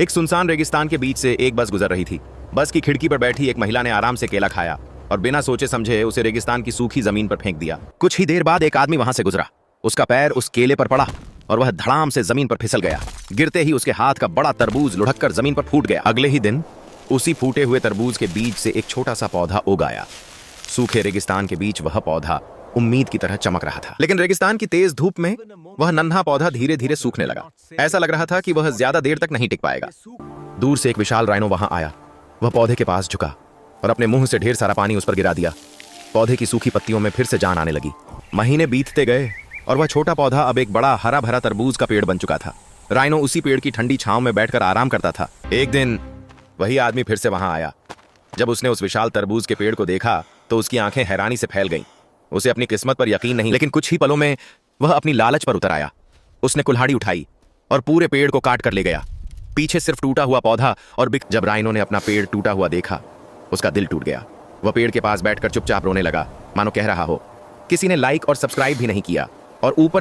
एक सुनसान रेगिस्तान के बीच से एक बस गुजर रही थी। बस की खिड़की पर बैठी एक महिला ने आराम से केला खाया और बिना सोचे समझे उसे रेगिस्तान की सूखी जमीन पर फेंक दिया। कुछ ही देर बाद एक आदमी वहां से गुजरा। उसका पैर उस केले पर पड़ा और वह धड़ाम से जमीन पर फिसल गया। गिरते ही उसके हाथ का बड़ा तरबूज लुढ़ककर जमीन पर फूट गया। अगले ही दिन उसी फूटे हुए तरबूज के बीज से एक छोटा सा पौधा उग आया। सूखे रेगिस्तान के बीच वह पौधा उम्मीद की तरह चमक रहा था, लेकिन रेगिस्तान की तेज धूप में वह नन्हा पौधा धीरे धीरे सूखने लगा। ऐसा लग रहा था कि वह ज्यादा देर तक नहीं टिक पाएगा। दूर से एक विशाल राइनो वहां आया। वह पौधे के पास झुका और अपने मुंह से ढेर सारा पानी उस पर गिरा दिया। पौधे की सूखी पत्तियों में फिर से जान आने लगी। महीने बीतते गए और वह छोटा पौधा अब एक बड़ा हरा भरा तरबूज का पेड़ बन चुका था। राइनो उसी पेड़ की ठंडी छांव में बैठकर आराम करता था। एक दिन वही आदमी फिर से वहां आया। जब उसने उस विशाल तरबूज के पेड़ को देखा तो उसकी आंखें हैरानी से फैल गईं। उसे अपनी किस्मत पर यकीन नहीं, लेकिन कुछ ही पलों में वह अपनी लालच पर उतर आया। उसने कुल्हाड़ी उठाई और पूरे पेड़ को काट कर ले गया। पीछे सिर्फ टूटा हुआ पौधा और बिक। जब राइनो ने अपना पेड़ टूटा हुआ देखा, उसका दिल टूट गया। वह पेड़ के पास बैठकर चुपचाप रोने लगा, मानो कह रहा हो, किसी ने लाइक और सब्सक्राइब भी नहीं किया और ऊपर से